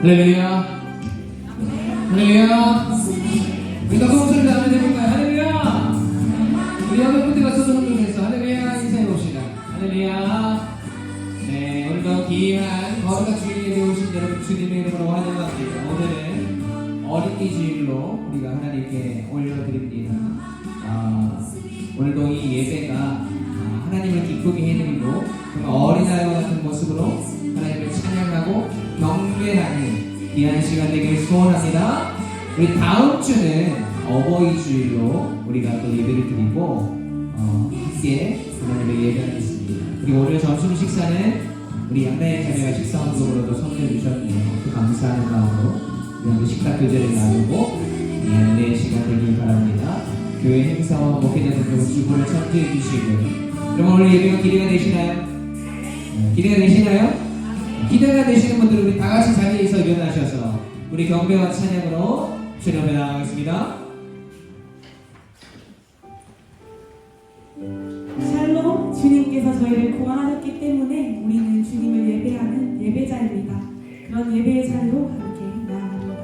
할렐루야. 할렐루야. 우리 다 소문소리 한번 해볼까요? 할렐루야. 우리 여덟 분들 가서 소문소리에서 할렐루야 인사해 봅시다. 할렐루야. 네, 오늘도 귀한 거룩한 주일에 오신 여러분 주님의 이름으로 환영합니다. 오늘은 어린이 주일로 우리가 하나님께 올려드립니다. 오늘도 이 예배가 하나님을 기쁘게 해드리고 어린아이와 같은 모습으로 하나님을 찬양하고 경배하는 귀한 시간 되기를 소원합니다. 우리 다음 주는 어버이 주일로 우리가 또 예배를 드리고 함께 하나님의 예배하겠습니다. 그리고 오늘 점심 식사는 우리 양나의 자매가 식사 헌금으로도 선물해 주셨네요. 그 감사하는 마음으로 우리 한번 식사 교제를 나누고 내 시간 되길 바랍니다. 교회 행사와 목회자들 주부를 참조해 주시고요. 그럼 오늘 예배가 기대가 되시나요? 기대가 되시나요? 기대가 되시는 분들은 우리 다 같이 자리에서 일어나셔서 우리 경배와 찬양으로 출연해 나가겠습니다. 샬롬, 주님께서 저희를 구원하셨기 때문에 우리는 주님을 예배하는 예배자입니다. 그런 예배의 자리로 함께 나아갑니다.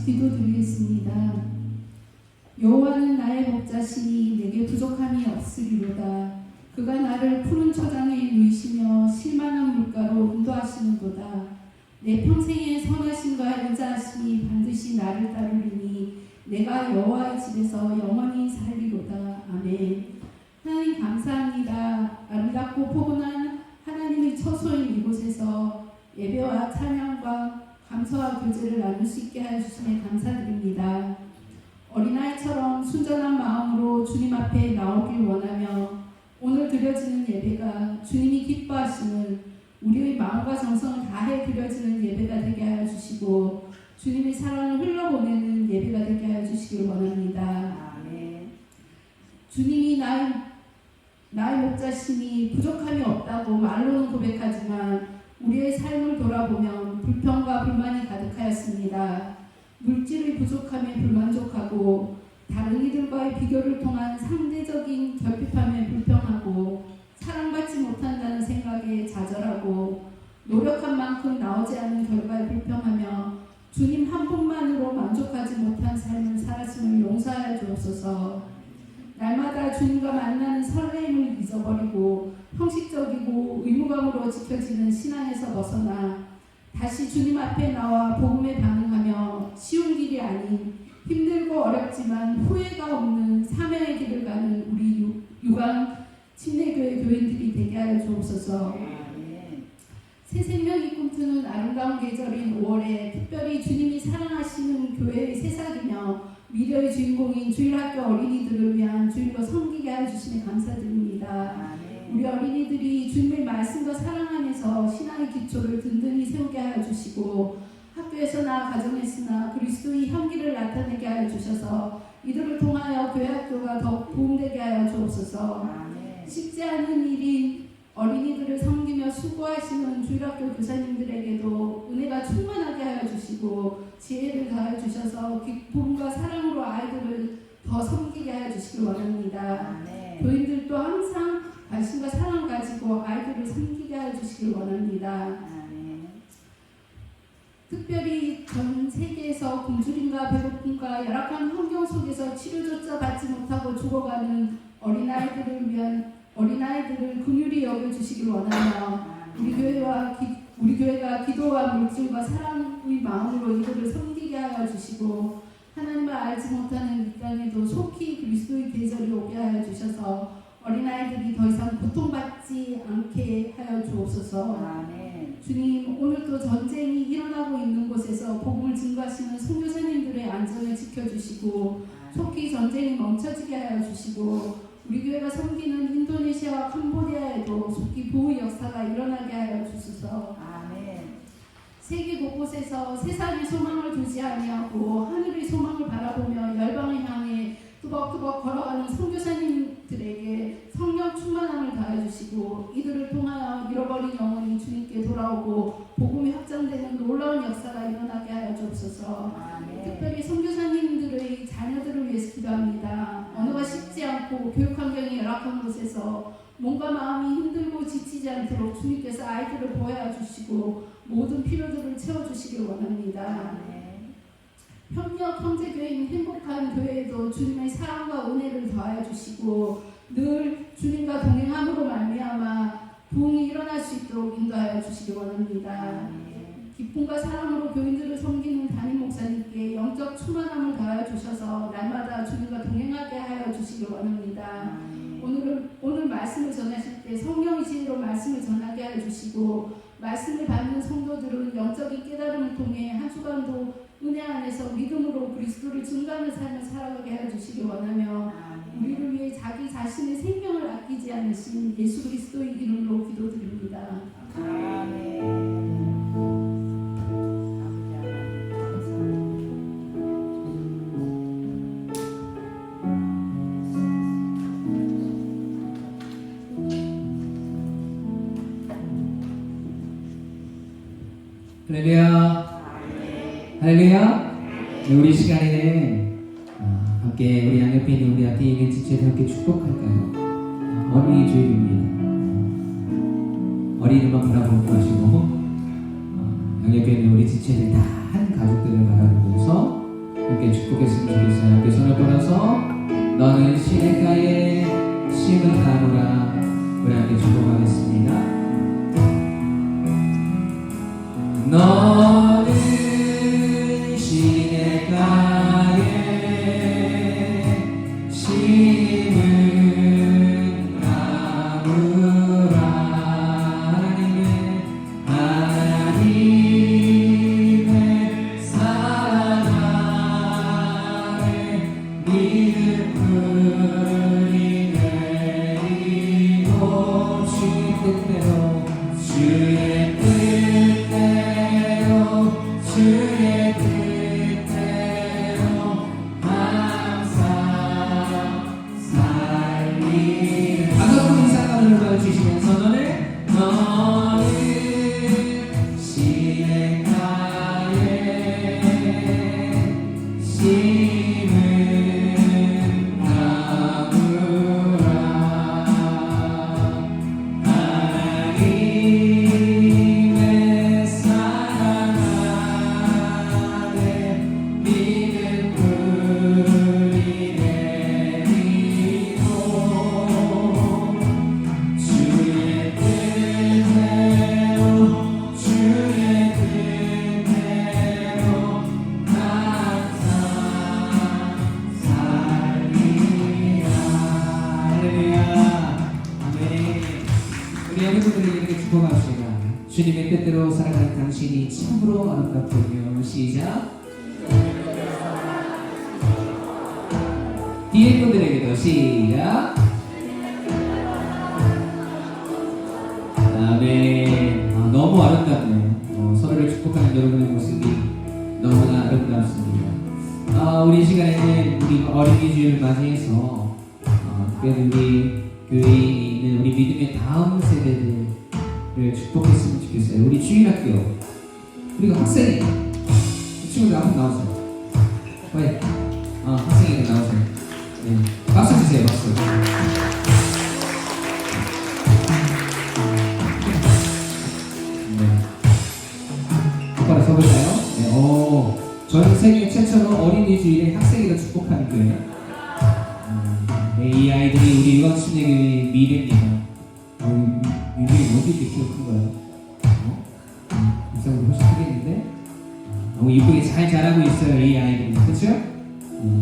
기도드리겠습니다. 여호와는 나의 목자시니 내게 부족함이 없으리로다. 그가 나를 푸른 초장에 누이시며 실만한 물가로 인도하시는도다. 내 평생의 선하심과 인자하심이 반드시 나를 따르리니 내가 여호와의 집에서 영원히 살리로다. 아멘. 하나님 감사합니다. 아름답고 포근한 하나님의 처소인 이곳에서 예배와 찬양과 감사와 교제를 나눌 수 있게 하여 주심에 감사드립니다. 어린아이처럼 순전한 마음으로 주님 앞에 나오길 원하며 오늘 드려지는 예배가 주님이 기뻐하시는 우리의 마음과 정성을 다해 드려지는 예배가 되게 하여 주시고 주님의 사랑을 흘러보내는 예배가 되게 하여 주시길 원합니다. 아멘. 주님이 나의 목자시니 부족함이 없다고 말로는 고백하지만 우리의 삶을 돌아보면 불평과 불만이 가득하였습니다. 물질의 부족함에 불만족하고 다른 이들과의 비교를 통한 상대적인 결핍함에 불평하고 사랑받지 못한다는 생각에 좌절하고 노력한 만큼 나오지 않는 결과에 불평하며 주님 한 분만으로 만족하지 못한 삶을 살았음을 용서하여 주옵소서. 날마다 주님과 만나는 설레임을 잊어버리고 형식적이고 의무감으로 지켜지는 신앙에서 벗어나 다시 주님 앞에 나와 복음에 반응하며 쉬운 길이 아닌 힘들고 어렵지만 후회가 없는 사명의 길을 가는 우리 유관 침례교회 교인들이 되게 하여 주옵소서. 새 생명이 꿈꾸는 아름다운 계절인 5월에 특별히 주님이 사랑하시는 교회의 새싹이며 미래의 주인공인 주일학교 어린이들을 위한 주일로 섬기게 하여 주시면 감사드립니다. 우리 어린이들이 주님의 말씀과 사랑 안에서 신앙의 기초를 든든히 세우게 하여 주시고 학교에서나 가정에서나 그리스도의 향기를 나타내게 하여 주셔서 이들을 통하여 교회 학교가 더욱 부흥되게 하여 주옵소서. 쉽지 않은 일인 어린이들을 섬기며 수고하시는 주일학교 교사님들에게도 은혜가 충만하게 하여 주시고 지혜를 더하여 주셔서 기쁨과 사랑으로 아이들을 더 섬기게 하여 주시길 원합니다. 교인들도 항상 관심과 사랑 가지고 아이들을 섬기게 하여 주시길 원합니다. 특별히 전 세계에서 굶주림과 배고픔과 열악한 환경 속에서 치료조차 받지 못하고 죽어가는 어린아이들을 긍휼히 여겨주시길 원하며 우리 교회가 기도와 물질과 사랑의 마음으로 이들을 섬기게 하여 주시고 하나님을 알지 못하는 이 땅에도 속히 그리스도의 계절이 오게 하여 주셔서 어린아이들이 더 이상 고통받지 않게 하여 주옵소서. 아멘. 주님, 오늘도 전쟁이 일어나고 있는 곳에서 복음을 증거하시는 선교사님들의 안전을 지켜주시고 속히 전쟁이 멈춰지게 하여 주시고 우리 교회가 섬기는 인도네시아와 캄보디아에도 속히 보호 역사가 일어나게 하여 주소서. 아멘. 세계 곳곳에서 세상의 소망을 두지 아니하고 하늘의 소망을 바라보며 열방을 향해 뚜벅뚜벅 걸어가는 선교사님들에게 성령 성령 충만함을 다해 주시고 이들을 통하여 잃어버린 영혼이 주님께 돌아오고 복음이 확장되는 놀라운 역사가 일어나게 하여 주옵소서. 특별히 선교사님들의 자녀들을 위해서 기도합니다. 언어가 쉽지 않고 교육 환경이 열악한 곳에서 몸과 마음이 힘들고 지치지 않도록 주님께서 아이들을 보호해 주시고 모든 필요들을 채워주시길 원합니다. 협력 형제교회인 행복한 교회에도 주님의 사랑과 은혜를 더하여 주시고 늘 주님과 동행함으로 말미암아 부흥이 일어날 수 있도록 인도하여 주시기 원합니다. 기쁨과 사랑으로 교인들을 섬기는 담임 목사님께 영적 충만함을 더하여 주셔서 날마다 주님과 동행하게 하여 주시기 원합니다. 오늘 말씀을 전하실 때 성령의 지혜로 말씀을 전하게 하여 주시고 말씀을 받는 성도들은 영적인 깨달음을 통해 한 주간도 은혜 안에서 믿음으로 그리스도를 증거하는 삶을 살아가게 하여 주시기 원하며 우리를 위해 자기 자신의 생명을 아끼지 않으신 예수 그리스도의 이름으로 기도드립니다. 할렐루야. 할렐루야. 네, 우리 시간에는 함께 우리 양옆에 있는 우리 앞에 있는 지체를 함께 축복할까요? 어린이 주일입니다. 어린이만 바라보고 하시고 양옆에 있는 우리 지체들 다 한 가족들을 바라보면서 함께 축복했으면 좋겠어요. 함께 손을 뻗어서 너는 시냇가에 심은 나무라 우리 함께 축복하겠습니다. 너는 시냇가에 심은 나무라 하나님의 사랑 아래 믿음을 내리고 주의 뜻대로 주의 뜻대로 항상 살리라. 다섯 분 이상 하늘을 보여주시면서 너는 시냇가에 심은 나무라 하나님의 사랑 아래 믿음을 내리고 주의 뜻대로 항상 살리라. 할렐루야. 아멘. 우리 여러분들에게 이렇게 축복합시다. 주님의 뜻대로 살아가는 당신이 참으로 아름답군요. 시작. 뒤에 분들에게도 시작. 아멘. 너무 아름답네요. 서로를 축복하는 여러분의 모습이 너무나 아름답습니다. 우리 시간에는 우리 어린이 주일을 맞이해서 특별히 우리 교회에 있는 우리 믿음의 다음 세대들을 축복했으면 좋겠어요. 우리 주일학교 우리가 학생이 친구들 한번 나오세요. 왜? 학생이들 나오세요. 네. 박수 주세요. 박수. 네. 똑바로 서볼까요? 네. 전 세계 최초로 어린이 주일에 학생이를 축복하는 교회. 네, 이 아이들이 우리 유학순례교회의 미래입니다. 유학이 뭐지 이렇게 키가 큰 거예요? 이상으로 훨씬 크겠는데? 너무 이쁘게 잘 자라고 있어요, 이 아이들이. 그쵸?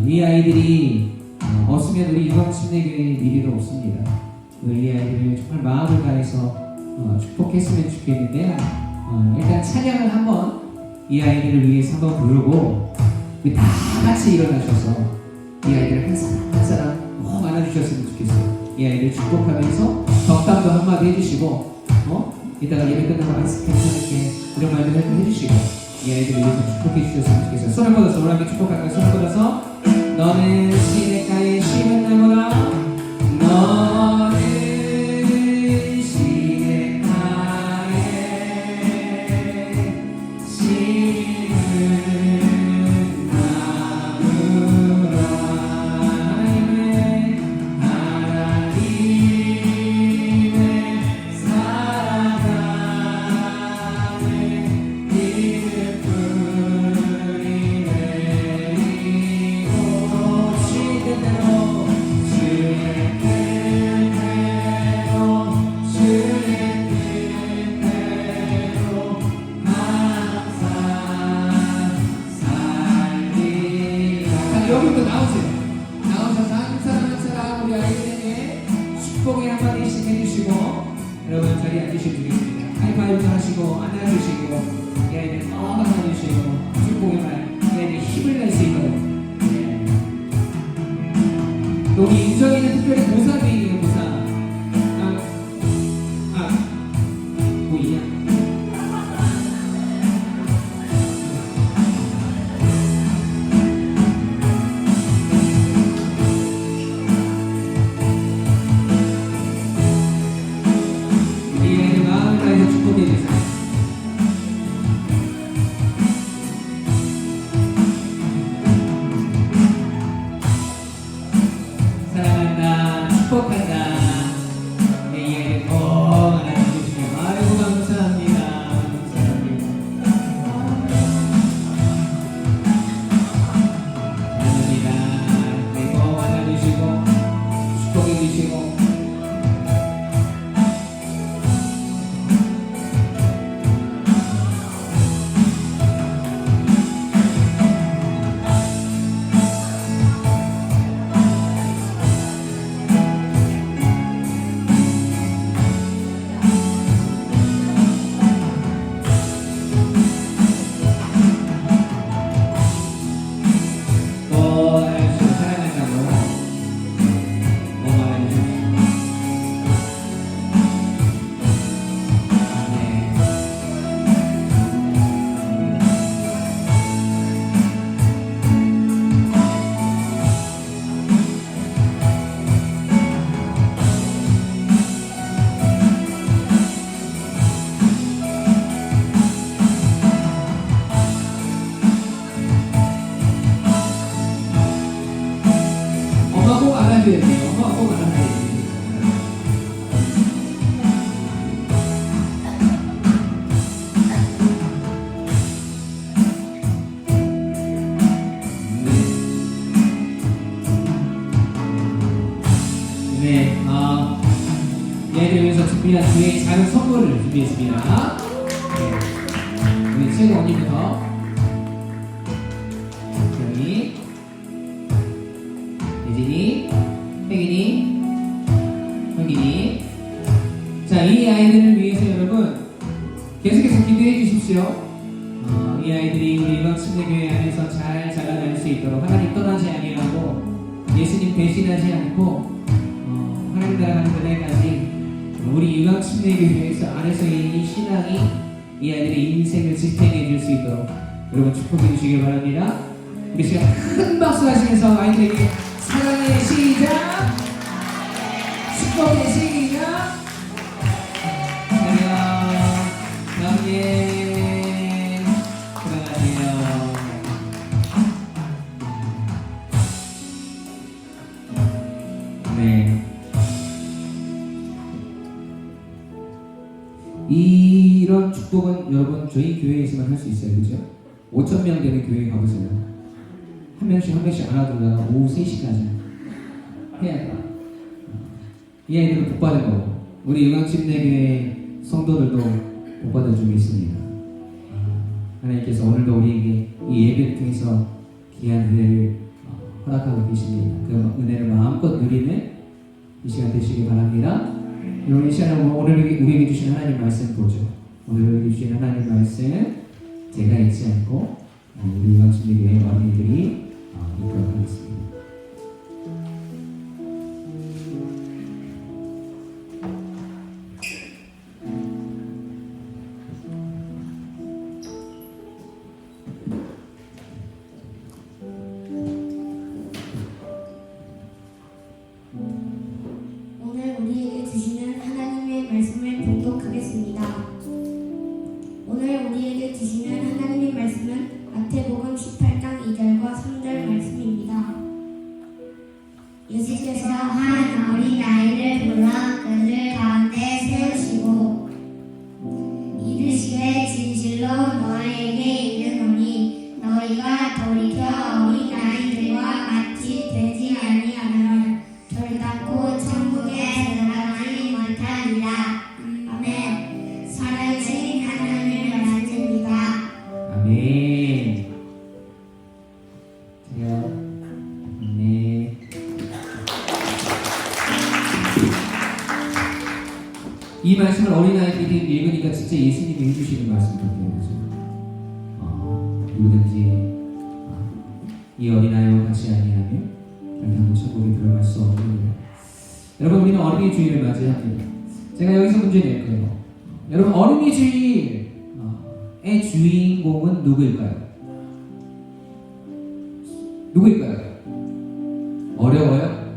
이 아이들이 없으면 우리 유학순례교회의 미래도 없습니다. 이 아이들을 정말 마음을 다해서 축복했으면 좋겠는데요. 일단 찬양을 한번 이 아이들을 위해서 한번 부르고 우리 다 같이 일어나셔서 이 아이들을 한 사람 한 사람 안아주셨으면 좋겠어요. 이 아이들 축복하면서 덕담도 한마디 해주시고 이따가 예배 끝나고 괜찮게 이런 말도 해주시고 이 아이들을 위해서 축복해 주셨으면 좋겠어요. 손을 뻗어서 우리 함께 축복할까요? 손을 뻗어서 너는 시냇가에 심은 나무라 너는 대화부터 하시고 안아주시고 이 아이들 안아주시고 축복의 말, 이 아이들 힘을 낼 수 있도록. 네. 또 우리 유정이는 특별히 보살이에요. 보살. 보이냐? 사랑한다, 축복한다. 내 이야기 꼭 알아주시며 아이고 감사합니다. 감사합니다. 감사합니다. 네, 꼭 알아주시고 축복해 주시고. 엄마 꼭 안아줘야 돼요. 엄마 꼭 안아줘야 돼요. 네, 얘를 위해서 준비한 뒤에 작은 선물을 준비했습니다. 네, 우리 최고 언니부터. 여기 예진이, 혜gin이, 현gin이. 자, 이 아이들을 위해서 여러분 계속해서 기도해 주십시오. 이 아이들이 우리 유광침례교회 안에서 잘 자라날 수 있도록 하나님 떠나지 아니하고 예수님 배신하지 않고 하나님 나라 가는 그날까지 우리 유광침례교회에서 안에서의 이 신앙이 이 아이들의 인생을 지탱해 줄 수 있도록 여러분 축복해 주시길 바랍니다. 우리 시간 큰 박수 하시면서 아이들에게 사랑의 시작, 축복의 시작. 안녕, 남예 들어가세요. 네. 이런 축복은 여러분 저희 교회에서만 할 수 있어요, 그죠? 5,000명 되는 교회 가보세요. 한 명씩 안아주다가 오후 3시까지 해야 돼. 이 아이들은 복 받은 거고 우리 유광침례교회 성도들도 복 받아주고 있습니다. 하나님께서 오늘도 우리에게 이 예배를 통해서 귀한 은혜를 허락하고 계십니다. 그 은혜를 마음껏 누리는 이 시간 되시기 바랍니다. 여러분 이 시간에 오늘 우리에게 주신 하나님 말씀 보죠. 오늘 우리에게 주신 하나님 말씀 제가 잊지 않고 우리 유광침례교회 어린이들이 읽도록 하겠습니다. 오늘 우리에게 주시는 하나님의 말씀을 봉독하겠습니다. 오늘 우리에게 주시는 하나님의 말씀은 마태복음 18장 2절과 3절 말씀입니다. 예수께서 한 어린아이를 불러 그들 가운데 세우시고 이르시되 진실로 너희에게 이르노니 너희가 돌이켜 어린아이들과 같이 되지 아니하면 결단코 천국에 들어가지 못하리라. 아멘. 살아계신 하나님의 말씀입니다. 아멘. 네. 이 말씀을 어린아이들이 이렇게 읽으니까 진짜 예수님이 해주시는 말씀 같아요. 그죠? 누구든지 이 어린아이와 같이 아니하면 결국 천국에 들어갈 수 없느니라. 여러분, 우리는 어린이 주일을 맞이합니다. 제가 여기서 문제 낼 거예요. 여러분, 어린이 주일의 주인공은 누구일까요? 누구일까요? 어려워요?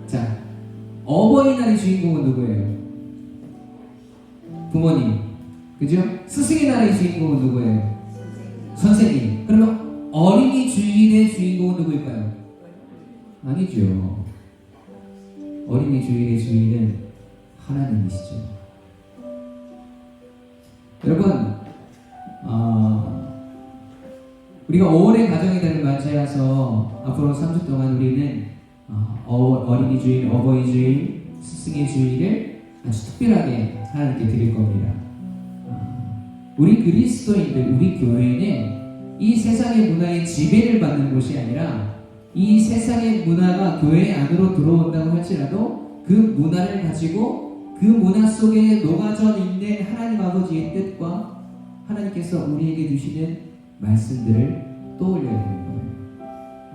자, 어버이날의 주인공은 누구예요? 부모님. 그죠? 스승의 날의 주인공은 누구예요? 선생님. 그러면 어린이 주일의 주인공은 누구일까요? 아니죠. 어린이 주일의 주인은 하나님이시죠. 여러분, 우리가 5월의 가정의달을 맞이해서 앞으로 3주 동안 우리는 어린이 주일, 어버이 주일, 스승의 주일을 아주 특별하게 하나님께 드릴 겁니다. 우리 그리스도인들, 우리 교회는 이 세상의 문화에 지배를 받는 곳이 아니라 이 세상의 문화가 교회 안으로 들어온다고 할지라도 그 문화를 가지고 그 문화 속에 녹아져 있는 하나님 아버지의 뜻과 하나님께서 우리에게 주시는 말씀들을 떠올려야 되는 거예요.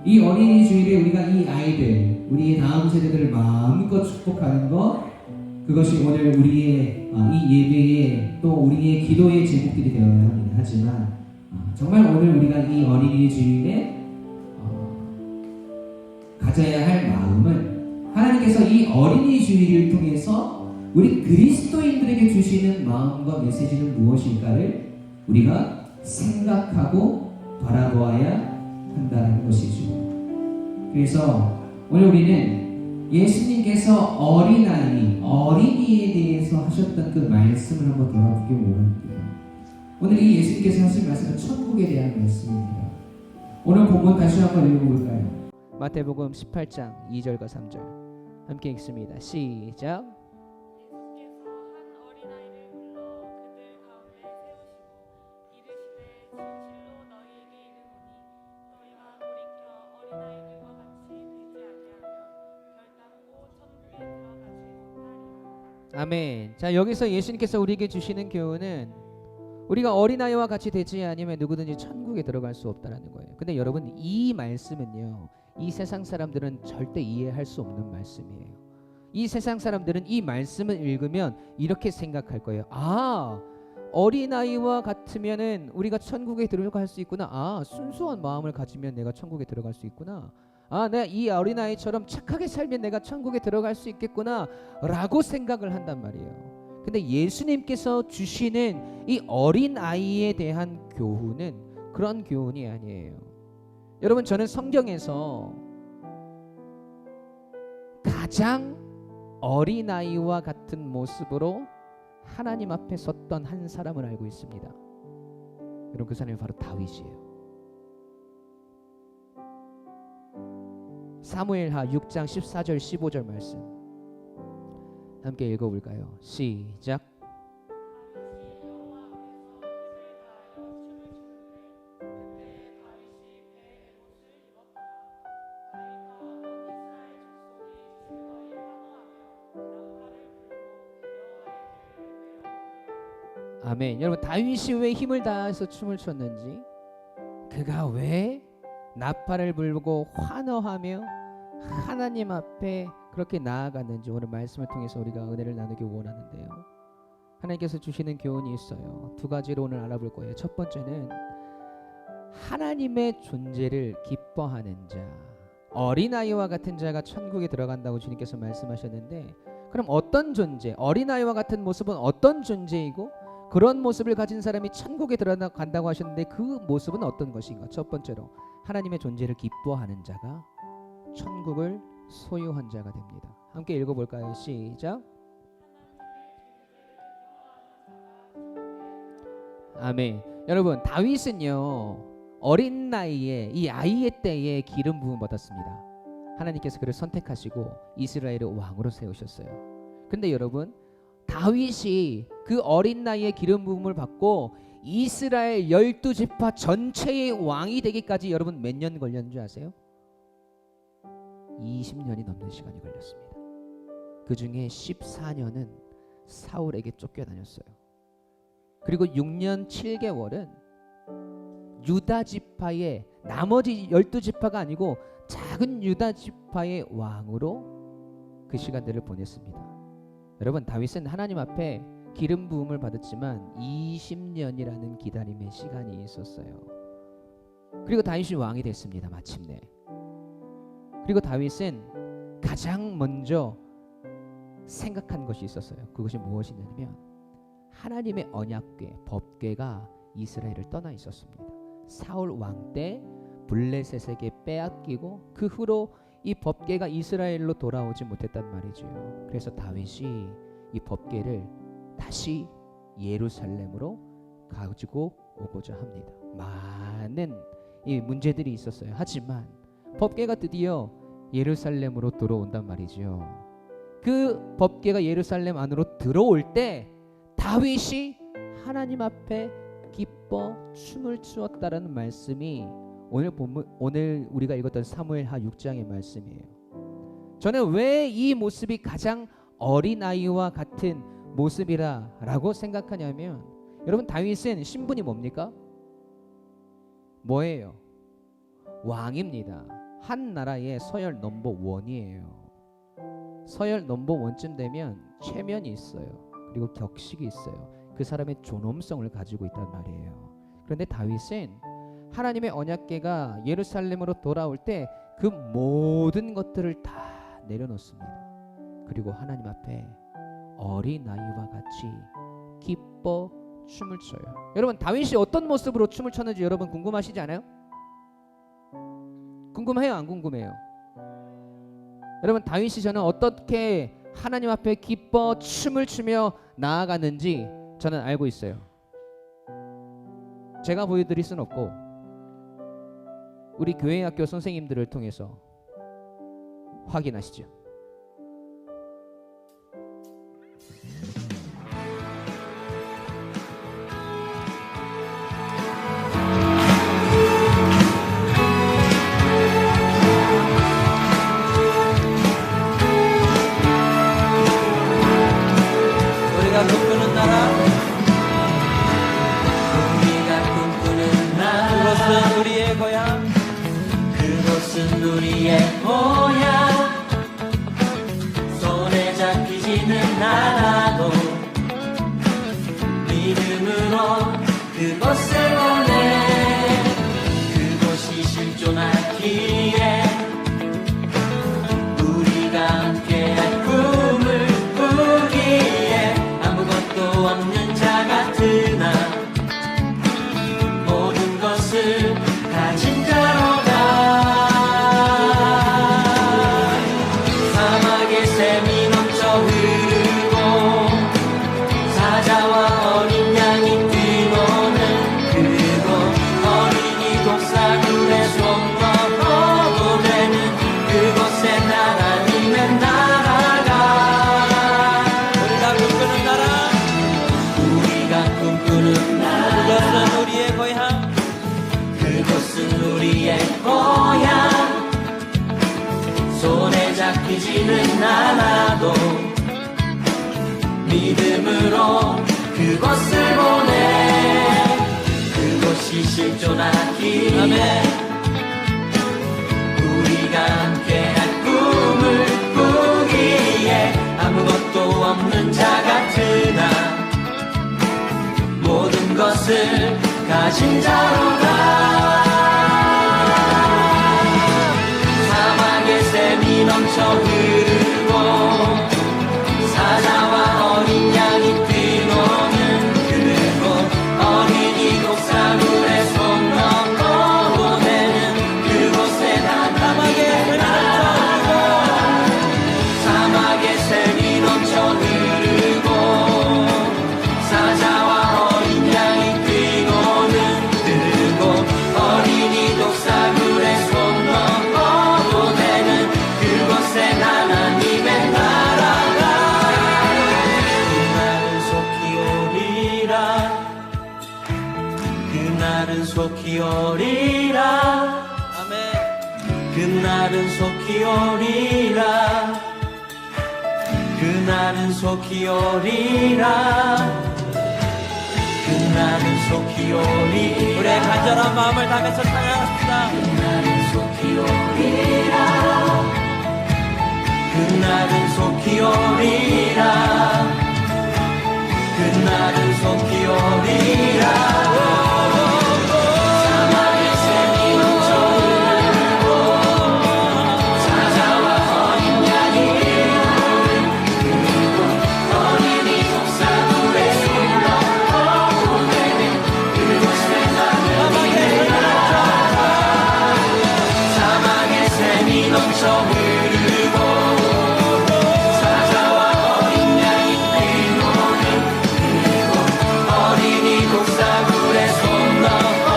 이 어린이 주일에 우리가 이 아이들, 우리의 다음 세대들을 마음껏 축복하는 것, 그것이 오늘 우리의 이 예배의 또 우리의 기도의 제목들이 되어야 합니다. 하지만 정말 오늘 우리가 이 어린이 주일에 가져야 할 마음은 하나님께서 이 어린이 주일을 통해서 우리 그리스도인들에게 주시는 마음과 메시지는 무엇일까를 우리가 생각하고 바라보아야 한다는 것이죠. 그래서 오늘 우리는 예수님께서 어린이에 대해서 하셨던 그 말씀을 한번 돌아보기 원합니다. 오늘 이 예수님께서 하신 말씀은 천국에 대한 말씀입니다. 오늘 본문 다시 한번 읽어볼까요? 마태복음 18장 2절과 3절 함께 읽습니다. 시작. 아멘. 자, 여기서 예수님께서 우리에게 주시는 교훈은 우리가 어린아이와 같이 되지 않으면 누구든지 천국에 들어갈 수 없다라는 거예요. 근데 여러분, 이 말씀은요, 이 세상 사람들은 절대 이해할 수 없는 말씀이에요. 이 세상 사람들은 이 말씀을 읽으면 이렇게 생각할 거예요. 아, 어린아이와 같으면은 우리가 천국에 들어갈 수 있구나. 아, 순수한 마음을 가지면 내가 천국에 들어갈 수 있구나. 아, 내가 이 어린아이처럼 착하게 살면 내가 천국에 들어갈 수 있겠구나 라고 생각을 한단 말이에요. 근데 예수님께서 주시는 이 어린아이에 대한 교훈은 그런 교훈이 아니에요. 여러분, 저는 성경에서 가장 어린아이와 같은 모습으로 하나님 앞에 섰던 한 사람을 알고 있습니다. 여러분, 그 사람이 바로 다윗이에요. 사무엘하 6장 14절 15절 말씀 함께 읽어볼까요? 시작. 아멘. 여러분, 다윗이 왜 힘을 다해서 춤을 췄는지, 그가 왜 나팔을 불고 환호하며 하나님 앞에 그렇게 나아갔는지 오늘 말씀을 통해서 우리가 은혜를 나누기 원하는데요. 하나님께서 주시는 교훈이 있어요. 두 가지로 오늘 알아볼 거예요. 첫 번째는 하나님의 존재를 기뻐하는 자, 어린아이와 같은 자가 천국에 들어간다고 주님께서 말씀하셨는데, 그럼 어떤 존재, 어린아이와 같은 모습은 어떤 존재이고 그런 모습을 가진 사람이 천국에 들어간다고 하셨는데 그 모습은 어떤 것인가? 첫 번째로 하나님의 존재를 기뻐하는 자가 천국을 소유한 자가 됩니다. 함께 읽어볼까요? 시작. 아멘. 여러분, 다윗은요 어린 나이에 이 아이의 때에 기름 부음 받았습니다. 하나님께서 그를 선택하시고 이스라엘의 왕으로 세우셨어요. 근데 여러분, 다윗이 그 어린 나이에 기름 부음을 받고 이스라엘 12지파 전체의 왕이 되기까지 여러분 몇 년 걸렸는 줄 아세요? 20년이 넘는 시간이 걸렸습니다. 그 중에 14년은 사울에게 쫓겨다녔어요. 그리고 6년 7개월은 유다 지파의 나머지 12지파가 아니고 작은 유다 지파의 왕으로 그 시간들을 보냈습니다. 여러분, 다윗은 하나님 앞에 기름 부음을 받았지만 20년이라는 기다림의 시간이 있었어요. 그리고 다윗이 왕이 됐습니다. 마침내. 그리고 다윗은 가장 먼저 생각한 것이 있었어요. 그것이 무엇이냐면 하나님의 언약궤, 법궤가 이스라엘을 떠나 있었습니다. 사울 왕 때 블레셋에게 빼앗기고 그 후로 이 법궤가 이스라엘로 돌아오지 못했단 말이죠. 그래서 다윗이 이 법궤를 다시 예루살렘으로 가지고 오고자 합니다. 많은 이 문제들이 있었어요. 하지만 법궤가 드디어 예루살렘으로 들어온단 말이죠. 그 법궤가 예루살렘 안으로 들어올 때 다윗이 하나님 앞에 기뻐 춤을 추었다라는 말씀이 오늘 우리가 읽었던 사무엘하 6장의 말씀이에요. 저는 왜 이 모습이 가장 어린아이와 같은 모습이라고 생각하냐면, 여러분, 다윗은 신분이 뭡니까? 뭐예요? 왕입니다. 한 나라의 서열 넘버 원이에요. 서열 넘버 원쯤 되면 체면이 있어요. 그리고 격식이 있어요. 그 사람의 존엄성을 가지고 있단 말이에요. 그런데 다윗은 하나님의 언약궤가 예루살렘으로 돌아올 때 그 모든 것들을 다 내려놓습니다. 그리고 하나님 앞에 어린아이와 같이 기뻐 춤을 춰요. 여러분, 다윗이 어떤 모습으로 춤을 췄는지 여러분 궁금하시지 않아요? 궁금해요? 안 궁금해요? 여러분, 다윗이 저는 어떻게 하나님 앞에 기뻐 춤을 추며 나아갔는지 저는 알고 있어요. 제가 보여드릴 수는 없고 우리 교회 학교 선생님들을 통해서 확인하시죠. 우리가 꿈꾸는 나라, 우리가 꿈꾸는 나라, 그것은 우리의 고향, 그곳은 우리의 고향. 손에 잡히지는 않아도 믿음으로 그곳을 보내. 그곳이 실존하기에 우리가 함께할 꿈을 꾸기에 아무것도 없는 자 같으나 모든 것을 가진 자로 가. 사막의 샘이 넘쳐 흐르고 사자와 어린 양이 뛰노는 그곳, 어린이 독사굴에 손 넣어도 되는 그곳에 하나님의 나라가. 우리가 꿈꾸는 나라, 그것은 우리의 고향, 그곳은 우리의 고향. 손에 잡히지는 않아도 믿음으로 그곳을 보내. 그곳이 실존하기에 우리가 함께할 꿈을 꾸기에 아무것도 없는 자 같으나 모든 것을 가진 자로 가. 사막의 샘이 넘쳐 흐르고 사자와 어린 양이 뛰노는 그곳, 어린이 독사굴에 손 넣어도 되는 그곳에 하나님의 나라. 사막의 샘이 넘쳐 흐르고 사자와 어린 양이 뛰노는 그곳, 어린이 독사굴에 손 넣어도 되는 그곳에 하나님의 나라가. 그날은 속히 오리라. 아멘. 그날은 속히 오리라. 그날은 속히 오리라 그날은 속히 오리라 우리의 간절한 마음을 다해서 찬양합시다 그날은 속히 오리라 그날은 속히 오리라 그날은 속히 오리라 사막의 샘이 넘쳐 흐르고 사자와 어린 양이 그리고 어린이 독사물에 숨어 보내는 그곳에 나는 사막의 샘이 넘쳐 흐르고 독사물에 손 넣어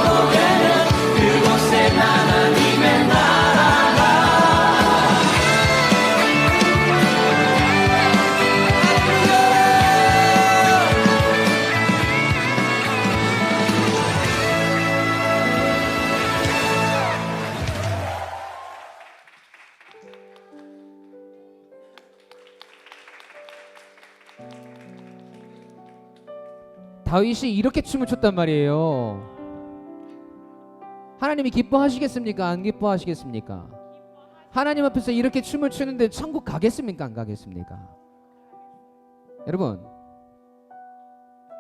보내는 그곳에 하나님의 나라가 다윗이 이렇게 춤을 췄단 말이에요. 하나님이 기뻐하시겠습니까? 안 기뻐하시겠습니까? 하나님 앞에서 이렇게 춤을 추는데 천국 가겠습니까? 안 가겠습니까? 여러분,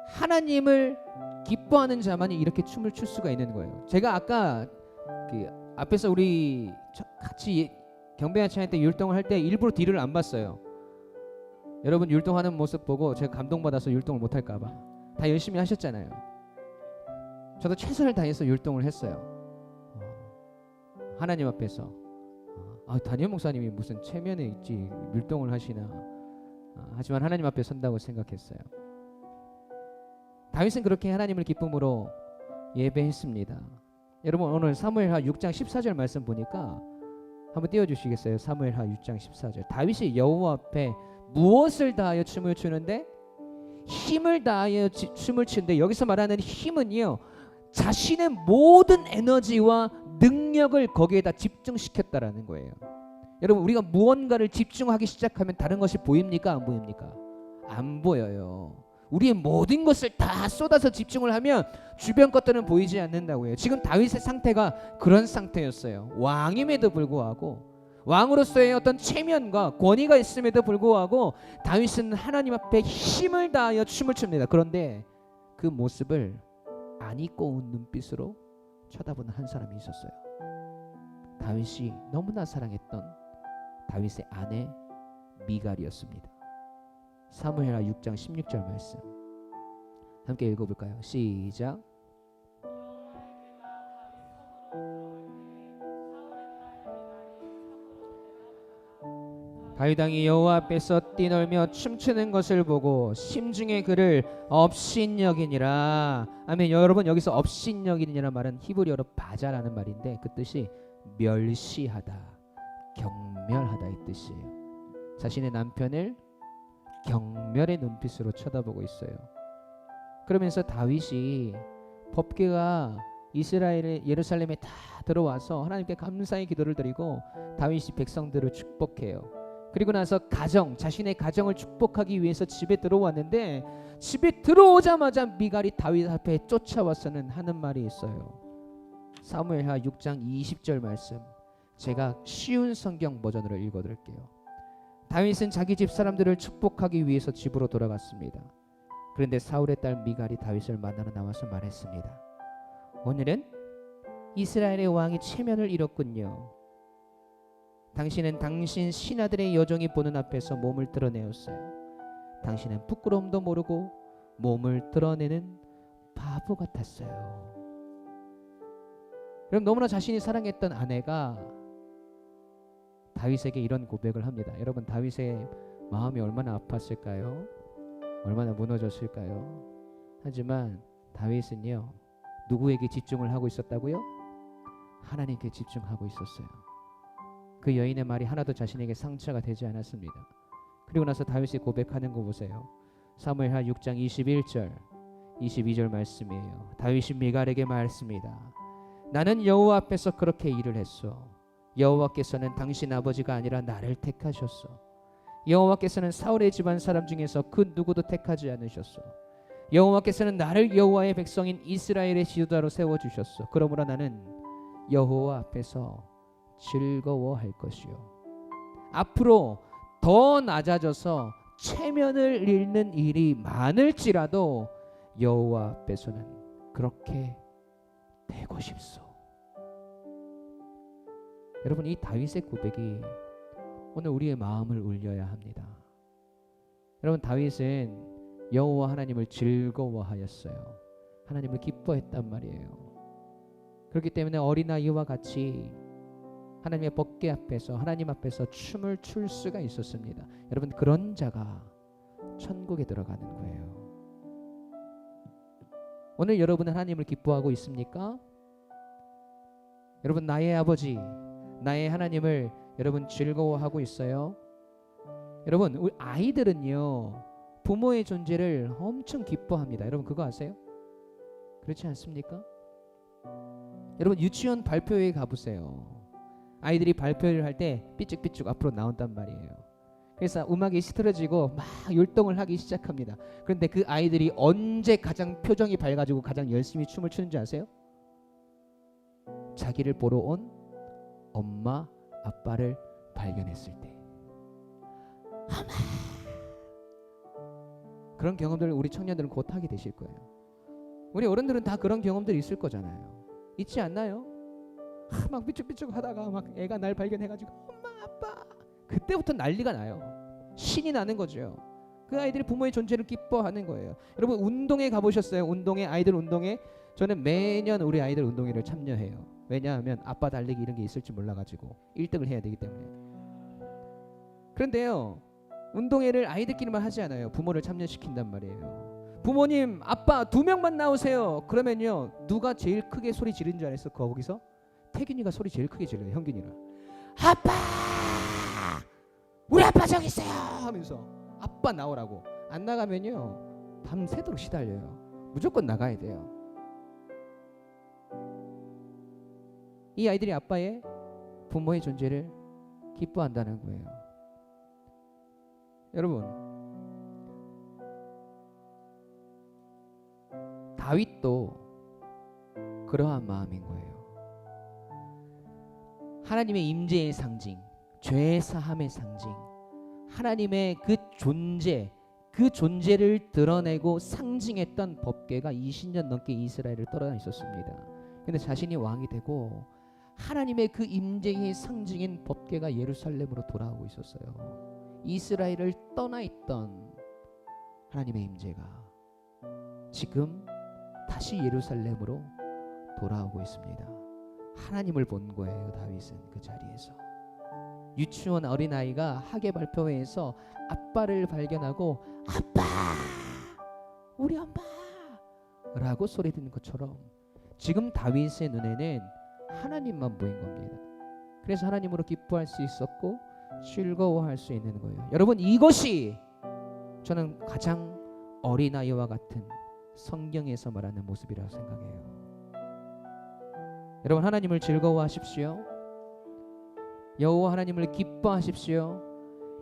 하나님을 기뻐하는 자만이 이렇게 춤을 출 수가 있는 거예요. 제가 아까 그 앞에서 우리 같이 경배한 찬양 때 율동을 할 때 일부러 뒤를 안 봤어요. 여러분 율동하는 모습 보고 제가 감동받아서 율동을 못 할까 봐. 다 열심히 하셨잖아요. 저도 최선을 다해서 율동을 했어요. 하나님 앞에서 다니엘 목사님이 무슨 체면에 있지 율동을 하시나. 하지만 하나님 앞에 선다고 생각했어요. 다윗은 그렇게 하나님을 기쁨으로 예배했습니다. 여러분 오늘 사무엘하 6장 14절 말씀 보니까 한번 띄워주시겠어요? 사무엘하 6장 14절. 다윗이 여호와 앞에 무엇을 다하여 춤을 추는데? 힘을 다하여 춤을 추는데, 여기서 말하는 힘은요, 자신의 모든 에너지와 능력을 거기에다 집중시켰다라는 거예요. 여러분 우리가 무언가를 집중하기 시작하면 다른 것이 보입니까? 안 보입니까? 안 보여요. 우리의 모든 것을 다 쏟아서 집중을 하면 주변 것들은 보이지 않는다고요. 지금 다윗의 상태가 그런 상태였어요. 왕임에도 불구하고, 왕으로서의 어떤 체면과 권위가 있음에도 불구하고 다윗은 하나님 앞에 힘을 다하여 춤을 춥니다. 그런데 그 모습을 안 잊고 온 눈빛으로 쳐다보는 한 사람이 있었어요. 다윗이 너무나 사랑했던 다윗의 아내 미갈이었습니다. 사무엘하 6장 16절 말씀 함께 읽어볼까요? 시작. 다윗 왕이 여호와 앞에서 뛰놀며 춤추는 것을 보고 심중에 그를 업신여기니라. 아멘. 여러분 여기서 업신여기니라 말은 히브리어로 바자라는 말인데 그 뜻이 멸시하다, 경멸하다 이 뜻이에요. 자신의 남편을 경멸의 눈빛으로 쳐다보고 있어요. 그러면서 다윗이 법궤가 이스라엘의 예루살렘에 다 들어와서 하나님께 감사의 기도를 드리고 다윗이 백성들을 축복해요. 그리고 나서 자신의 가정을 축복하기 위해서 집에 들어왔는데, 집에 들어오자마자 미갈이 다윗 앞에 쫓아와서는 하는 말이 있어요. 사무엘하 6장 20절 말씀, 제가 쉬운 성경 버전으로 읽어드릴게요. 다윗은 자기 집 사람들을 축복하기 위해서 집으로 돌아갔습니다. 그런데 사울의 딸 미갈이 다윗을 만나러 나와서 말했습니다. 오늘은 이스라엘의 왕이 체면을 잃었군요. 당신은 당신 신하들의 여종이 보는 앞에서 몸을 드러내었어요. 당신은 부끄러움도 모르고 몸을 드러내는 바보 같았어요. 그럼 너무나 자신이 사랑했던 아내가 다윗에게 이런 고백을 합니다. 여러분 다윗의 마음이 얼마나 아팠을까요? 얼마나 무너졌을까요? 하지만 다윗은요, 누구에게 집중을 하고 있었다고요? 하나님께 집중하고 있었어요. 그 여인의 말이 하나도 자신에게 상처가 되지 않았습니다. 그리고 나서 다윗이 고백하는 거 보세요. 사무엘하 6장 21절 22절 말씀이에요. 다윗이 미갈에게 말했습니다. 나는 여호와 앞에서 그렇게 일을 했소. 여호와께서는 당신 아버지가 아니라 나를 택하셨소. 여호와께서는 사울의 집안 사람 중에서 그 누구도 택하지 않으셨소. 여호와께서는 나를 여호와의 백성인 이스라엘의 지도자로 세워주셨소. 그러므로 나는 여호와 앞에서 즐거워할 것이요. 앞으로 더 낮아져서 체면을 잃는 일이 많을지라도 여호와 앞에서는 그렇게 되고 싶소. 여러분, 이 다윗의 고백이 오늘 우리의 마음을 울려야 합니다. 여러분, 다윗은 여호와 하나님을 즐거워하였어요. 하나님을 기뻐했단 말이에요. 그렇기 때문에 어린아이와 같이 하나님의 법궤 앞에서, 하나님 앞에서 춤을 출 수가 있었습니다. 여러분, 그런 자가 천국에 들어가는 거예요. 오늘 여러분은 하나님을 기뻐하고 있습니까? 여러분, 나의 아버지, 나의 하나님을 여러분 즐거워하고 있어요? 여러분, 우리 아이들은요, 부모의 존재를 엄청 기뻐합니다. 여러분, 그거 아세요? 그렇지 않습니까? 여러분, 유치원 발표회에 가보세요. 아이들이 발표를 할 때 삐죽삐죽 앞으로 나온단 말이에요. 그래서 음악이 시들어지고 막 율동을 하기 시작합니다. 그런데 그 아이들이 언제 가장 표정이 밝아지고 가장 열심히 춤을 추는지 아세요? 자기를 보러 온 엄마, 아빠를 발견했을 때. 아마 그런 경험들을 우리 청년들은 곧 하게 되실 거예요. 우리 어른들은 다 그런 경험들이 있을 거잖아요. 있지 않나요? 막 삐죽삐죽 하다가 막 애가 날 발견해가지고 엄마, 아빠, 그때부터 난리가 나요. 신이 나는 거죠. 그 아이들이 부모의 존재를 기뻐하는 거예요. 여러분, 운동회 가보셨어요? 운동회, 아이들 운동회. 저는 매년 우리 아이들 운동회를 참여해요. 왜냐하면 아빠 달리기 이런 게 있을지 몰라가지고 1등을 해야 되기 때문에. 그런데요, 운동회를 아이들끼리만 하지 않아요. 부모를 참여시킨단 말이에요. 부모님, 아빠 2명만 나오세요. 그러면요, 누가 제일 크게 소리 지르는 줄 알았어? 거기서 태균이가 소리 제일 크게 질러요. 형균이가 아빠, 우리 아빠 저기 있어요 하면서 아빠 나오라고. 안 나가면요 밤새도록 시달려요. 무조건 나가야 돼요. 이 아이들이 아빠의, 부모의 존재를 기뻐한다는 거예요. 여러분, 다윗도 그러한 마음인 거예요. 하나님의 임재의 상징, 죄 사함의 상징, 하나님의 그 존재, 그 존재를 드러내고 상징했던 법궤가 20년 넘게 이스라엘을 떠나 있었습니다. 근데 자신이 왕이 되고 하나님의 그 임재의 상징인 법궤가 예루살렘으로 돌아오고 있었어요. 이스라엘을 떠나 있던 하나님의 임재가 지금 다시 예루살렘으로 돌아오고 있습니다. 하나님을 본 거예요. 다윗은 그 자리에서. 유치원 어린아이가 학예 발표회에서 아빠를 발견하고 아빠, 우리 엄마 라고 소리 듣는 것처럼 지금 다윗의 눈에는 하나님만 보인 겁니다. 그래서 하나님으로 기뻐할 수 있었고 즐거워할 수 있는 거예요. 여러분, 이것이 저는 가장 어린아이와 같은 성경에서 말하는 모습이라고 생각해요. 여러분, 하나님을 즐거워하십시오. 여호와 하나님을 기뻐하십시오.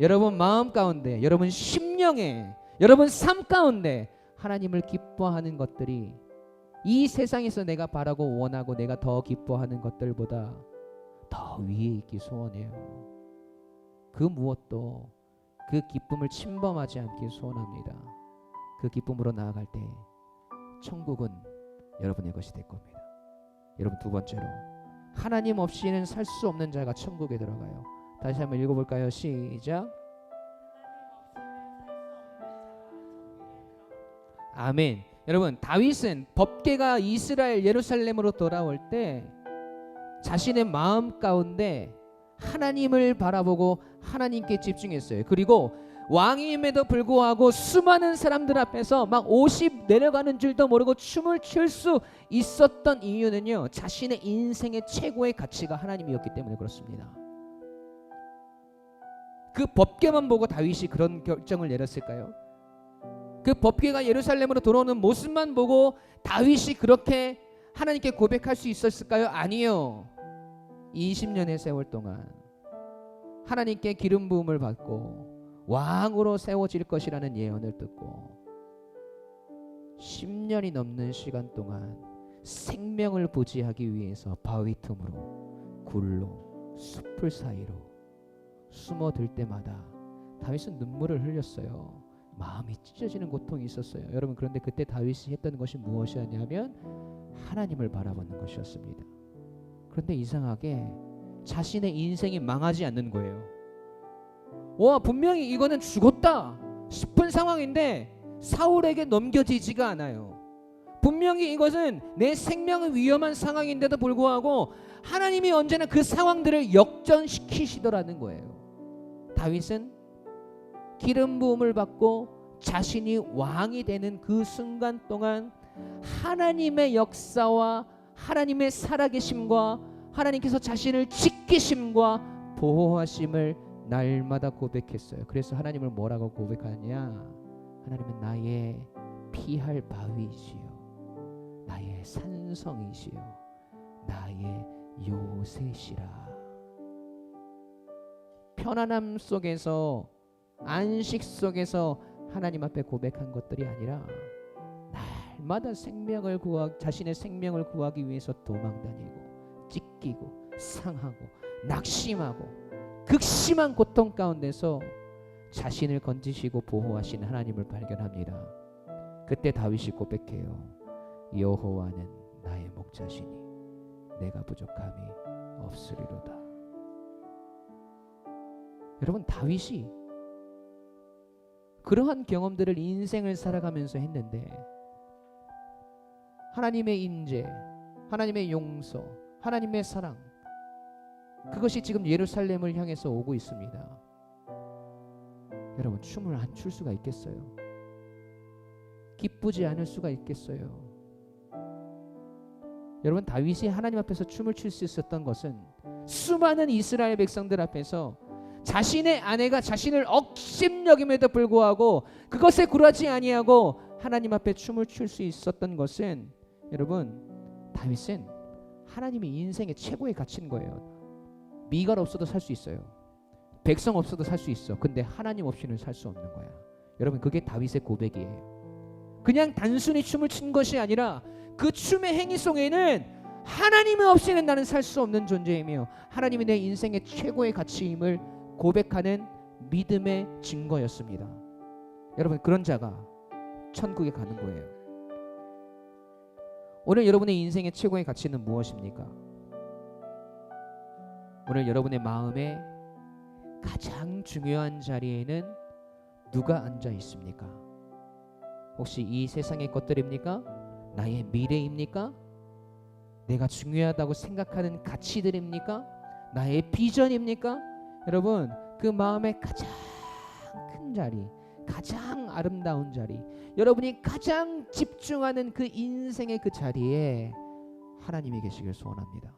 여러분 마음 가운데, 여러분 심령에, 여러분 삶 가운데 하나님을 기뻐하는 것들이 이 세상에서 내가 바라고 원하고 내가 더 기뻐하는 것들보다 더 위에 있기 소원해요. 그 무엇도 그 기쁨을 침범하지 않기 소원합니다. 그 기쁨으로 나아갈 때 천국은 여러분의 것이 될 겁니다. 여러분, 두 번째로, 하나님 없이는 살 수 없는 자가 천국에 들어가요. 다시 한번 읽어볼까요? 시작. 아멘. 여러분, 다윗은 법궤가 이스라엘 예루살렘으로 돌아올 때 자신의 마음 가운데 하나님을 바라보고 하나님께 집중했어요. 그리고 왕임에도 불구하고 수많은 사람들 앞에서 막 50 내려가는 줄도 모르고 춤을 출 수 있었던 이유는요, 자신의 인생의 최고의 가치가 하나님이었기 때문에 그렇습니다. 그 법궤만 보고 다윗이 그런 결정을 내렸을까요? 그 법궤가 예루살렘으로 돌아오는 모습만 보고 다윗이 그렇게 하나님께 고백할 수 있었을까요? 아니요. 20년의 세월 동안 하나님께 기름 부음을 받고 왕으로 세워질 것이라는 예언을 듣고 10년이 넘는 시간 동안 생명을 부지하기 위해서 바위 틈으로 굴로 숲을 사이로 숨어들 때마다 다윗은 눈물을 흘렸어요. 마음이 찢어지는 고통이 있었어요. 여러분, 그런데 그때 다윗이 했던 것이 무엇이었냐면 하나님을 바라보는 것이었습니다. 그런데 이상하게 자신의 인생이 망하지 않는 거예요. 와, 분명히 이거는 죽었다 싶은 상황인데 사울에게 넘겨지지가 않아요. 분명히 이것은 내 생명이 위험한 상황인데도 불구하고 하나님이 언제나 그 상황들을 역전시키시더라는 거예요. 다윗은 기름 부음을 받고 자신이 왕이 되는 그 순간 동안 하나님의 역사와 하나님의 살아계심과 하나님께서 자신을 지키심과 보호하심을 날마다 고백했어요. 그래서 하나님을 뭐라고 고백하냐? 하나님은 나의 피할 바위이시요 나의 산성이시요 나의 요새시라. 편안함 속에서, 안식 속에서 하나님 앞에 고백한 것들이 아니라 날마다 자신의 생명을 구하기 위해서 도망다니고 찢기고 상하고 낙심하고 극심한 고통 가운데서 자신을 건지시고 보호하시는 하나님을 발견합니다. 그때 다윗이 고백해요. 여호와는 나의 목자시니 내가 부족함이 없으리로다. 여러분, 다윗이 그러한 경험들을 인생을 살아가면서 했는데 하나님의 인재, 하나님의 용서, 하나님의 사랑, 그것이 지금 예루살렘을 향해서 오고 있습니다. 여러분, 춤을 안 출 수가 있겠어요? 기쁘지 않을 수가 있겠어요? 여러분, 다윗이 하나님 앞에서 춤을 출 수 있었던 것은 수많은 이스라엘 백성들 앞에서 자신의 아내가 자신을 억심여김에도 불구하고 그것에 굴하지 아니하고 하나님 앞에 춤을 출 수 있었던 것은, 여러분, 다윗은 하나님이 인생의 최고의 가치인 거예요. 미갈 없어도 살 수 있어요. 백성 없어도 살 수 있어. 근데 하나님 없이는 살 수 없는 거야. 여러분, 그게 다윗의 고백이에요. 그냥 단순히 춤을 춘 것이 아니라 그 춤의 행위 속에는 하나님 없이는 나는 살 수 없는 존재이며 하나님이 내 인생의 최고의 가치임을 고백하는 믿음의 증거였습니다. 여러분, 그런 자가 천국에 가는 거예요. 오늘 여러분의 인생의 최고의 가치는 무엇입니까? 오늘 여러분의 마음에 가장 중요한 자리에는 누가 앉아 있습니까? 혹시 이 세상의 것들입니까? 나의 미래입니까? 내가 중요하다고 생각하는 가치들입니까? 나의 비전입니까? 여러분, 그 마음의 가장 큰 자리, 가장 아름다운 자리, 여러분이 가장 집중하는 그 인생의 그 자리에 하나님이 계시길 소원합니다.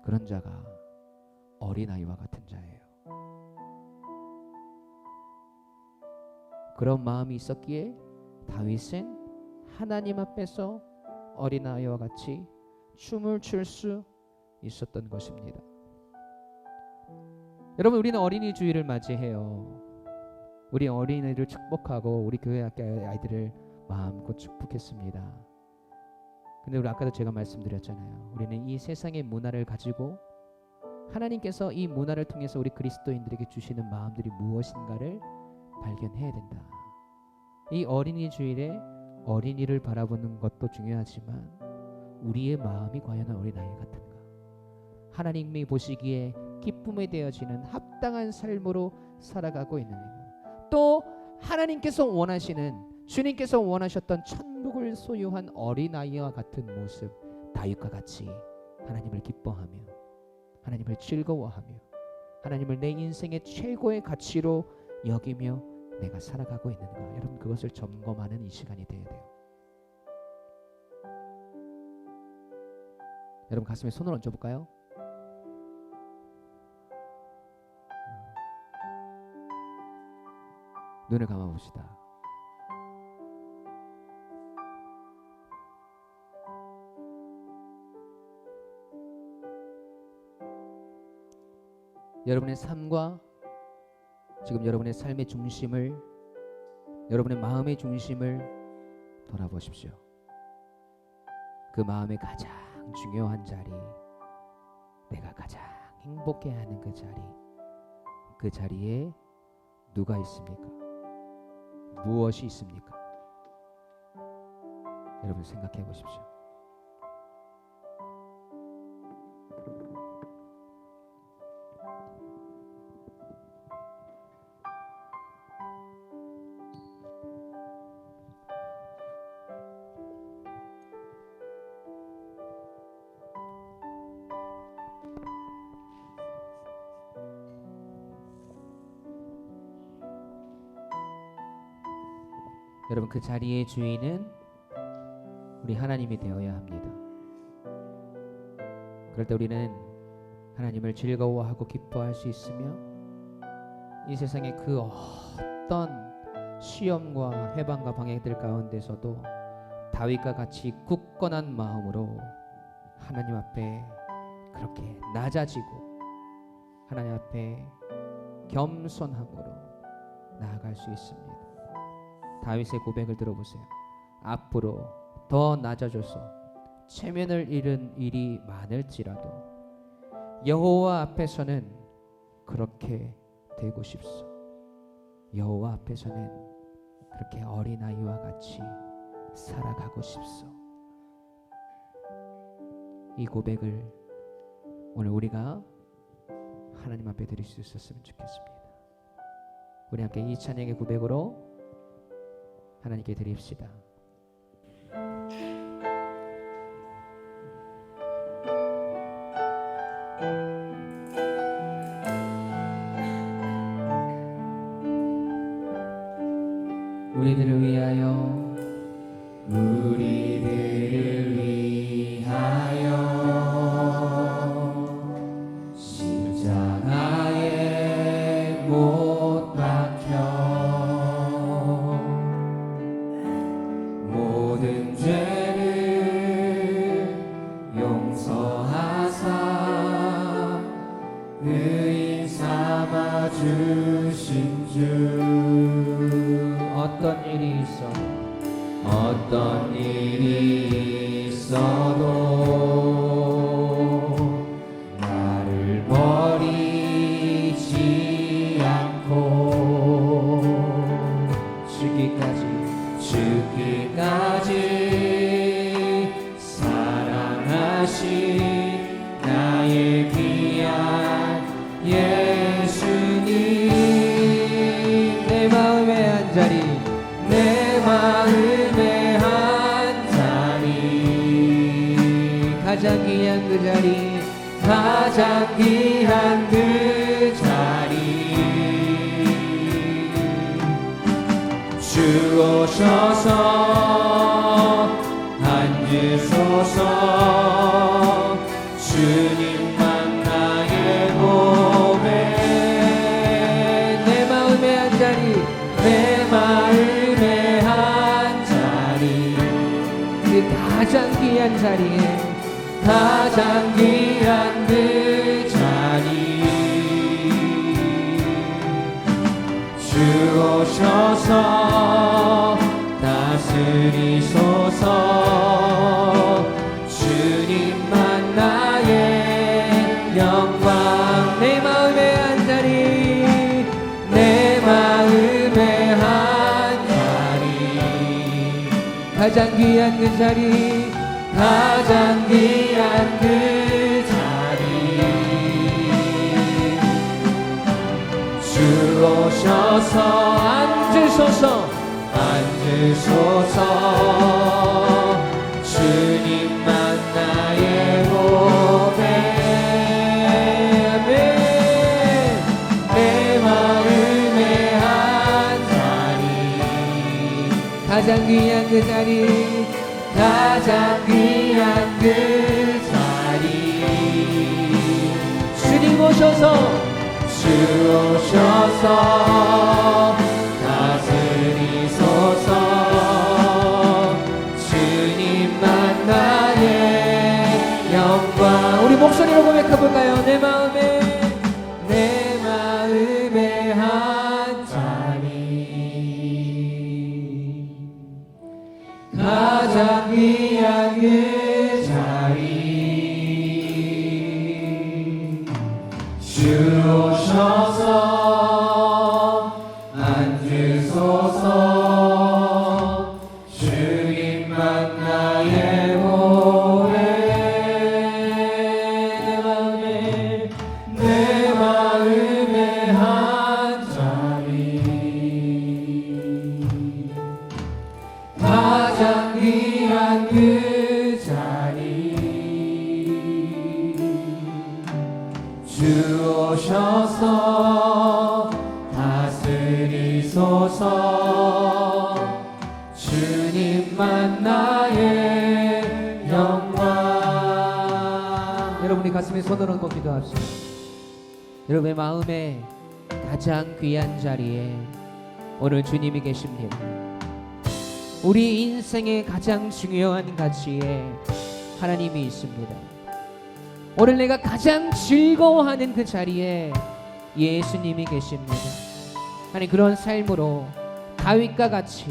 그런 자가 어린아이와 같은 자예요. 그런 마음이 있었기에 다윗은 하나님 앞에서 어린아이와 같이 춤을 출 수 있었던 것입니다. 여러분, 우리는 어린이 주일을 맞이해요. 우리 어린이를 축복하고 우리 교회 학교 아이들을 마음껏 축복했습니다. 근데 우리 아까도 제가 말씀드렸잖아요. 우리는 이 세상의 문화를 가지고 하나님께서 이 문화를 통해서 우리 그리스도인들에게 주시는 마음들이 무엇인가를 발견해야 된다. 이 어린이 주일에 어린이를 바라보는 것도 중요하지만 우리의 마음이 과연 어린아이 같은가? 하나님이 보시기에 기쁨에 되어지는 합당한 삶으로 살아가고 있는가? 또 하나님께서 원하시는, 주님께서 원하셨던 천국을 소유한 어린아이와 같은 모습, 다윗과 같이 하나님을 기뻐하며 하나님을 즐거워하며 하나님을 내 인생의 최고의 가치로 여기며 내가 살아가고 있는가? 여러분, 그것을 점검하는 이 시간이 되어야 돼요. 여러분, 가슴에 손을 얹어볼까요? 눈을 감아봅시다. 여러분의 삶과 지금 여러분의 삶의 중심을, 여러분의 마음의 중심을 돌아보십시오. 그 마음의 가장 중요한 자리, 내가 가장 행복해하는 그 자리, 그 자리에 누가 있습니까? 무엇이 있습니까? 여러분 생각해 보십시오. 여러분 그 자리의 주인은 우리 하나님이 되어야 합니다. 그럴 때 우리는 하나님을 즐거워하고 기뻐할 수 있으며 이 세상의 그 어떤 시험과 해방과 방해들 가운데서도 다윗과 같이 굳건한 마음으로 하나님 앞에 그렇게 낮아지고 하나님 앞에 겸손함으로 나아갈 수 있습니다. 다윗의 고백을 들어보세요. 앞으로 더 낮아져서 체면을 잃은 일이 많을지라도 여호와 앞에서는 그렇게 되고 싶소. 여호와 앞에서는 그렇게 어린아이와 같이 살아가고 싶소. 이 고백을 오늘 우리가 하나님 앞에 드릴 수 있었으면 좋겠습니다. 우리 함께 이 찬양의 고백으로 하나님께 드립시다. 우리들을 위하여 우리들을 위하여 십자가에 못 박혀 모든 죄를 용서하사 의인 삼아 주신 주. 어떤 일이 있어도 나를 버리지 않고 죽기까지 사랑하신 나의 귀한 예수님. 내 마음의 한 자리, 내 마음의 한 자리, 가장 귀한 그 자리, 가장 귀한 그 자리. 주 오셔서 앉으소서. 주님만 나의 고백. 내 마음의 한 자리, 내 마음의 한 자리, 그 가장 귀한 자리에, 가장 귀한 그 자리. 주 오셔서 다스리소서. 주님만 나의 영광. 내 마음의 한 자리, 내 마음의 한 자리, 가장 귀한 그 자리, 가장 귀한 그 자리. 주 오셔서 앉으소서. 앉으소서. 주님만 나의 고백. 내 마음의 한 자리, 가장 귀한 그 자리, 가장 귀한 그 자리. 주님 오셔서, 주 오셔서 다스리소서. 주님만 나의 영광. 우리 목소리로 고백해볼까요? 내 마음의 한 가장 귀한 그 자리 주 오셔서 앉으소서 주님만 나의 보혜 내 마음의 한 자리 가장 귀한 그 자리 주 오셔서 다스리소서 주님만 나의 영광. 여러분이 가슴에 손을 얹고 기도합시다. 여러분의 마음에 가장 귀한 자리에 오늘 주님이 계십니다. 우리 인생의 가장 중요한 가치에 하나님이 있습니다. 오늘 내가 가장 즐거워하는 그 자리에 예수님이 계십니다. 아니 그런 삶으로 다윗과 같이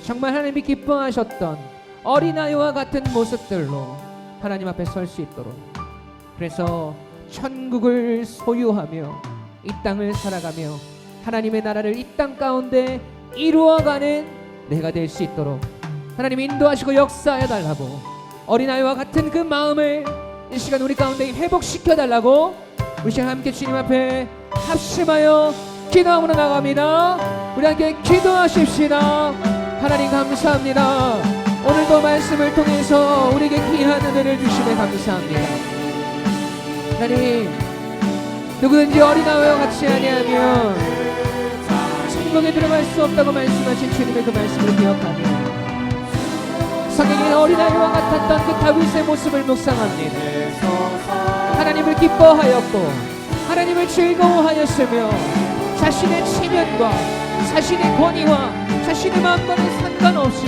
정말 하나님이 기뻐하셨던 어린아이와 같은 모습들로 하나님 앞에 설 수 있도록, 그래서 천국을 소유하며 이 땅을 살아가며 하나님의 나라를 이 땅 가운데 이루어가는 내가 될 수 있도록 하나님 인도하시고 역사해 달라고, 어린아이와 같은 그 마음을 이 시간 우리 가운데 회복시켜 달라고 우리 시간 함께 주님 앞에 합심하여 기도함으로 나갑니다. 우리 함께 기도하십시다. 하나님 감사합니다. 오늘도 말씀을 통해서 우리에게 귀한 은혜를 주시며 감사합니다. 하나님, 누구든지 어린아이와 같이 아니하면 천국에 들어갈 수 없다고 말씀하신 주님의 그 말씀을 기억하며 성경의 어린아이와 같았던 그 다윗의 모습을 묵상합니다. 하나님을 기뻐하였고 하나님을 즐거워하였으며 자신의 체면과 자신의 권위와 자신의 마음과는 상관없이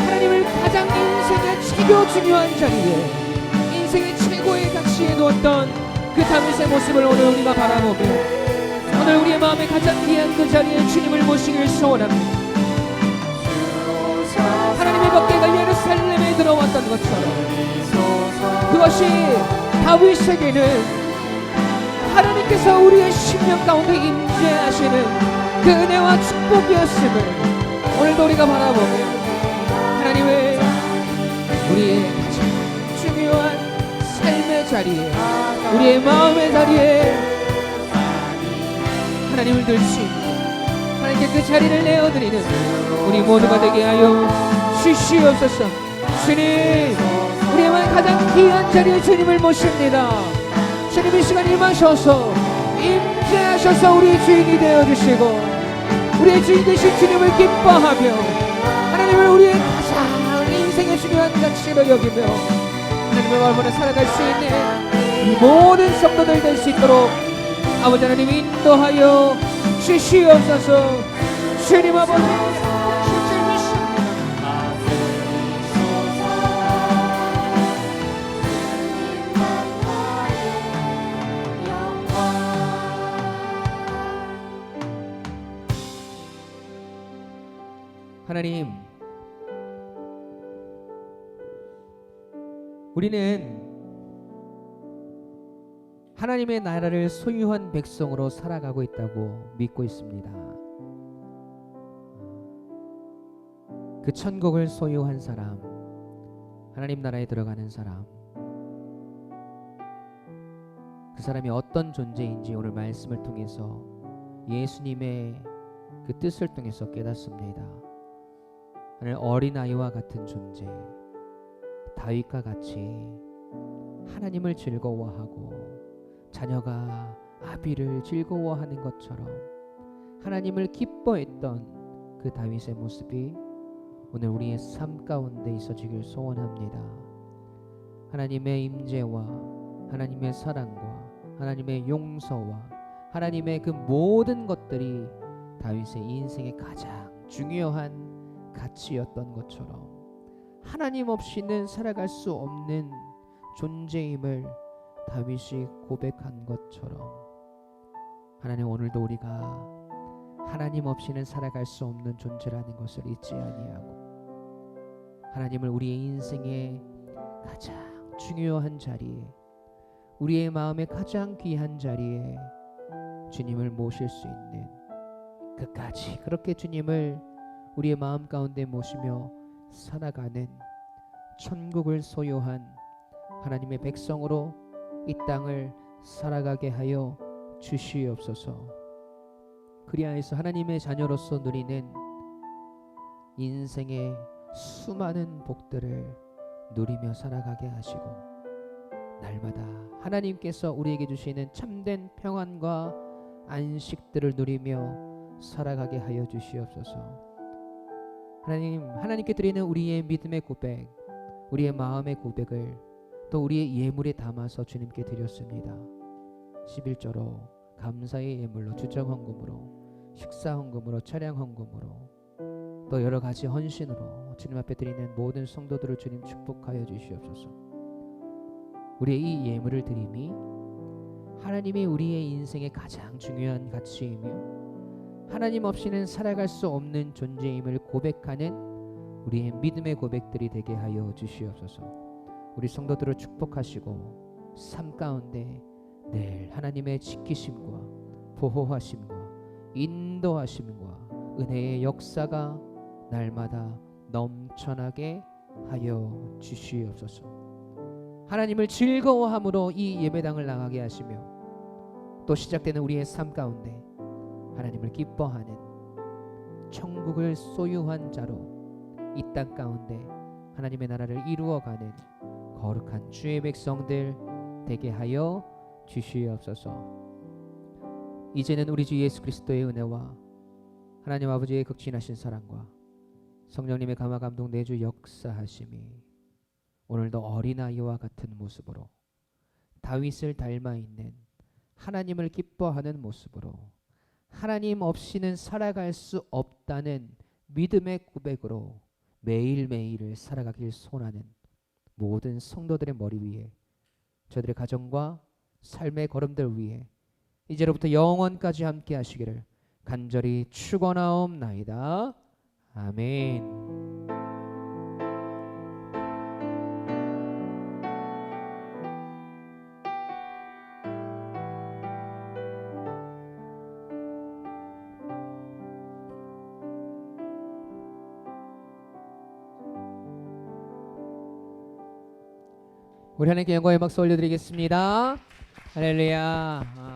하나님을 가장 인생의 최고 중요한 자리에, 인생의 최고의 가치에 두었던 그 다윗의 모습을 오늘 우리가 바라보며 오늘 우리의 마음에 가장 귀한 그 자리에 주님을 모시길 소원합니다. 하나님의 법궤가 예루살렘에 들어왔던 것처럼 그것이 다윗에게는 하나님께서 우리의 심령 가운데 임재하시는 그 은혜와 축복이었음을 오늘도 우리가 바라보며 하나님의 우리의 가장 중요한 삶의 자리에, 우리의 마음의 자리에 하나님을 들 수 있는, 하나님께 그 자리를 내어드리는 우리 모두가 되게 하여 주시옵소서. 주님, 우리의 마음 가장 귀한 자리에 주님을 모십니다. 주님 이 시간 임하셔서 임재하셔서 우리의 주인이 되어주시고 우리의 주인 되신 주님을 기뻐하며 하나님을 우리의 가장 인생의 중요한 가치로 여기며 하나님의 마음으로 살아갈 수 있는 이 모든 성도들 될 수 있도록 아버지 하나님 인도하여 주시옵소서. 주님 아버지 하나님, 우리는 하나님의 나라를 소유한 백성으로 살아가고 있다고 믿고 있습니다. 그 천국을 소유한 사람, 하나님 나라에 들어가는 사람, 그 사람이 어떤 존재인지 오늘 말씀을 통해서 예수님의 그 뜻을 통해서 깨닫습니다. 하늘 어린아이와 같은 존재, 다윗과 같이 하나님을 즐거워하고 자녀가 아비를 즐거워하는 것처럼 하나님을 기뻐했던 그 다윗의 모습이 오늘 우리의 삶 가운데 있어지길 소원합니다. 하나님의 임재와 하나님의 사랑과 하나님의 용서와 하나님의 그 모든 것들이 다윗의 인생의 가장 중요한 가치였던 것처럼 하나님 없이는 살아갈 수 없는 존재임을 다윗이 고백한 것처럼 하나님, 오늘도 우리가 하나님 없이는 살아갈 수 없는 존재라는 것을 잊지 아니하고 하나님을 우리의 인생의 가장 중요한 자리에, 우리의 마음의 가장 귀한 자리에 주님을 모실 수 있는, 끝까지 그렇게 주님을 우리의 마음 가운데 모시며 살아가는 천국을 소유한 하나님의 백성으로 이 땅을 살아가게 하여 주시옵소서. 그리하여서 하나님의 자녀로서 누리는 인생의 수많은 복들을 누리며 살아가게 하시고, 날마다 하나님께서 우리에게 주시는 참된 평안과 안식들을 누리며 살아가게 하여 주시옵소서. 하나님께 드리는 우리의 믿음의 고백, 우리의 마음의 고백을 또 우리의 예물에 담아서 주님께 드렸습니다. 11조로 감사의 예물로, 주정헌금으로, 식사헌금으로, 차량헌금으로, 또 여러 가지 헌신으로 주님 앞에 드리는 모든 성도들을 주님 축복하여 주시옵소서. 우리의 이 예물을 드림이 하나님이 우리의 인생의 가장 중요한 가치이며 하나님 없이는 살아갈 수 없는 존재임을 고백하는 우리의 믿음의 고백들이 되게 하여 주시옵소서. 우리 성도들을 축복하시고 삶 가운데 늘 하나님의 지키심과 보호하심과 인도하심과 은혜의 역사가 날마다 넘쳐나게 하여 주시옵소서. 하나님을 즐거워함으로 이 예배당을 나가게 하시며 또 시작되는 우리의 삶 가운데 하나님을 기뻐하는 천국을 소유한 자로 이 땅 가운데 하나님의 나라를 이루어가는 거룩한 주의 백성들 되게 하여 주시옵소서. 이제는 우리 주 예수 그리스도의 은혜와 하나님 아버지의 극진하신 사랑과 성령님의 감화 감동 내주 역사하심이 오늘도 어린아이와 같은 모습으로 다윗을 닮아 있는 하나님을 기뻐하는 모습으로 하나님 없이는 살아갈 수 없다는 믿음의 고백으로 매일매일을 살아가길 소원하는 모든 성도들의 머리 위에, 저들의 가정과 삶의 걸음들 위에 이제로부터 영원까지 함께 하시기를 간절히 축원하옵나이다. 아멘. 우리 하나님께 영광의 박수 올려드리겠습니다. 할렐루야.